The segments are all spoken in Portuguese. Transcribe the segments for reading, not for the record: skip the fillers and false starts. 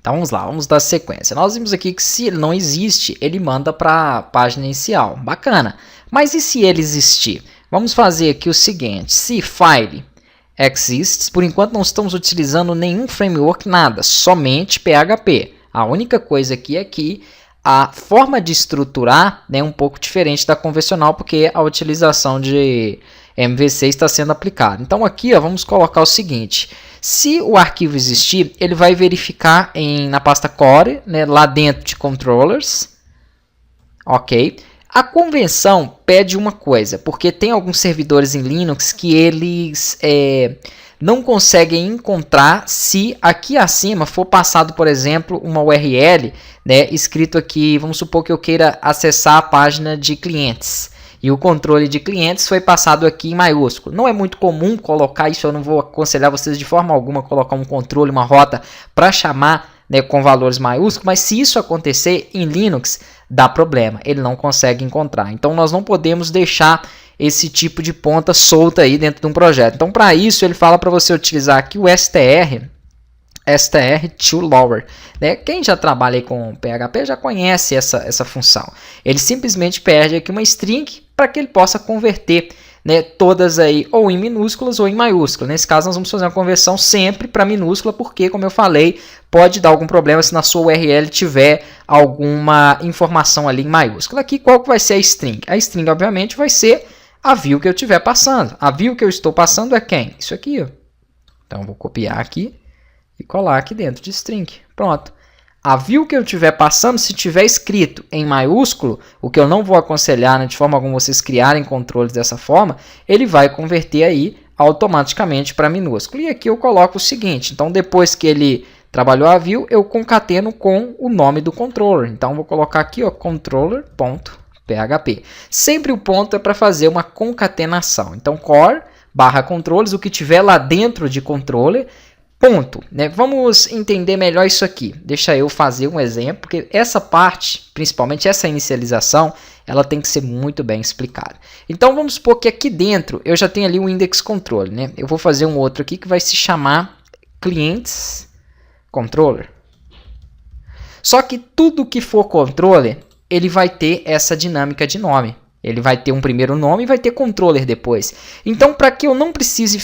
Então vamos lá, vamos dar sequência. Nós vimos aqui que se ele não existe, ele manda para a página inicial. Bacana. Mas e se ele existir? Vamos fazer aqui o seguinte, se file exists, por enquanto não estamos utilizando nenhum framework, nada, somente PHP. A única coisa aqui é que a forma de estruturar é um pouco diferente da convencional, porque a utilização de MVC está sendo aplicada. Então aqui ó, vamos colocar o seguinte, se o arquivo existir, ele vai verificar na pasta core, né, lá dentro de controllers, ok? A convenção pede uma coisa, porque tem alguns servidores em Linux que eles não conseguem encontrar se aqui acima for passado, por exemplo, uma URL, né, escrito aqui, vamos supor que eu queira acessar a página de clientes. E o controle de clientes foi passado aqui em maiúsculo. Não é muito comum colocar isso, eu não vou aconselhar vocês de forma alguma colocar um controle, uma rota para chamar, né, com valores maiúsculos, mas se isso acontecer em Linux, dá problema, ele não consegue encontrar. Então nós não podemos deixar esse tipo de ponta solta aí dentro de um projeto. Então para isso ele fala para você utilizar aqui o str to lower, né? Quem já trabalha aí com PHP já conhece essa função. Ele simplesmente perde aqui uma string para que ele possa converter, né, todas aí ou em minúsculas ou em maiúsculas. Nesse caso nós vamos fazer uma conversão sempre para minúscula, porque como eu falei, pode dar algum problema se na sua URL tiver alguma informação ali em maiúscula. Aqui qual que vai ser a string? A string obviamente vai ser a view que eu estiver passando. A view que eu estou passando é quem? Isso aqui, ó. Então eu vou copiar aqui e colar aqui dentro de string. Pronto. A view que eu estiver passando, se tiver escrito em maiúsculo, o que eu não vou aconselhar, né, de forma alguma vocês criarem controles dessa forma, ele vai converter aí automaticamente para minúsculo. E aqui eu coloco o seguinte, então depois que ele trabalhou a view, eu concateno com o nome do controller. Então vou colocar aqui, ó, controller.php. Sempre o ponto é para fazer uma concatenação. Então core barra controllers, o que tiver lá dentro de controller, ponto, né? Vamos entender melhor isso aqui. Deixa eu fazer um exemplo, porque essa parte, principalmente essa inicialização, ela tem que ser muito bem explicada. Então vamos supor que aqui dentro eu já tenho ali um index controller, né? Eu vou fazer um outro aqui que vai se chamar clients controller. Só que tudo que for controller, ele vai ter essa dinâmica de nome. Ele vai ter um primeiro nome e vai ter controller depois. Então, para que eu não precise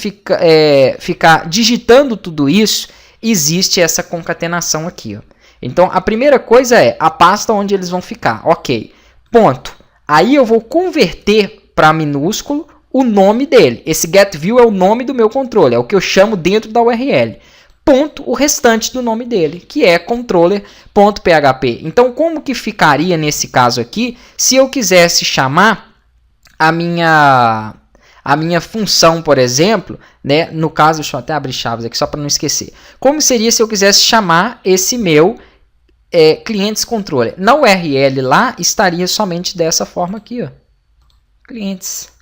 ficar digitando tudo isso, existe essa concatenação aqui, ó. Então, a primeira coisa é a pasta onde eles vão ficar. Ok, ponto. Aí eu vou converter para minúsculo o nome dele. Esse getView é o nome do meu controller, é o que eu chamo dentro da URL. Ponto, o restante do nome dele, que é controller.php. Então, como que ficaria nesse caso aqui, se eu quisesse chamar a minha função, por exemplo, né? No caso, deixa eu até abrir chaves aqui só para não esquecer. Como seria se eu quisesse chamar esse meu clientes controller? Na URL lá, estaria somente dessa forma aqui, ó, clientes.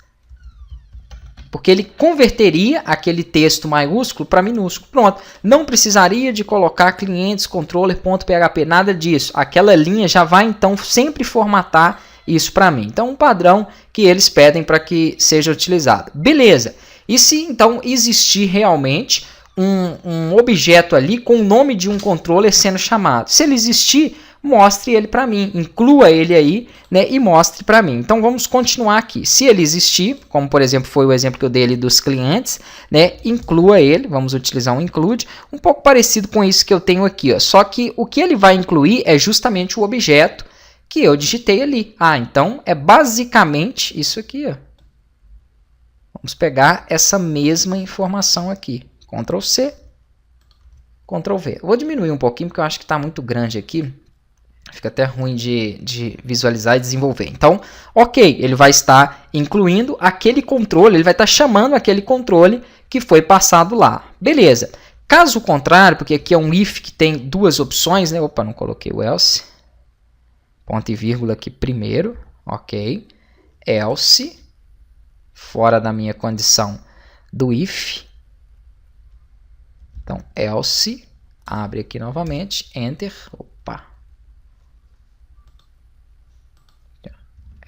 Porque ele converteria aquele texto maiúsculo para minúsculo. Pronto. Não precisaria de colocar clientes controller.php, nada disso. Aquela linha já vai então sempre formatar isso para mim. Então, um padrão que eles pedem para que seja utilizado. Beleza. E se então existir realmente um objeto ali com o nome de um controller sendo chamado? Se ele existir, mostre ele para mim, inclua ele aí, né, e mostre para mim. Então vamos continuar aqui. Se ele existir, como por exemplo foi o exemplo que eu dei ali dos clientes, né, inclua ele, vamos utilizar um include, um pouco parecido com isso que eu tenho aqui, ó. Só que o que ele vai incluir é justamente o objeto que eu digitei ali. Ah, então é basicamente isso aqui, ó. Vamos pegar essa mesma informação aqui. Ctrl C, Ctrl V. Eu vou diminuir um pouquinho porque eu acho que está muito grande aqui. Fica até ruim de visualizar e desenvolver. Então, ok, ele vai estar incluindo aquele controle, ele vai estar chamando aquele controle que foi passado lá. Beleza. Caso contrário, porque aqui é um if que tem duas opções, né? Opa, não coloquei o else. Ponto e vírgula aqui primeiro. Ok. Else. Fora da minha condição do if. Então, else. Abre aqui novamente. Enter. Opa.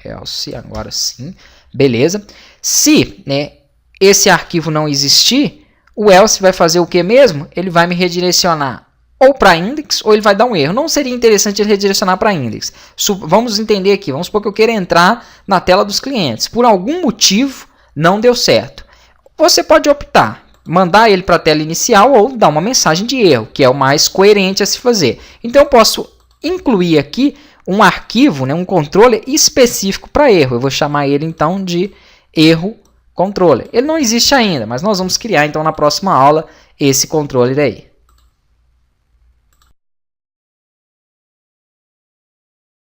Else, agora sim, beleza. Se, né, esse arquivo não existir, o else vai fazer o que mesmo? Ele vai me redirecionar ou para index, ou ele vai dar um erro. Não seria interessante ele redirecionar para index. Vamos entender aqui. Vamos supor que eu queira entrar na tela dos clientes. Por algum motivo, não deu certo. Você pode optar, mandar ele para a tela inicial ou dar uma mensagem de erro, que é o mais coerente a se fazer. Então, eu posso incluir aqui um arquivo, né, um controller específico para erro. Eu vou chamar ele, então, de erro controller. Ele não existe ainda, mas nós vamos criar, então, na próxima aula, esse controller aí.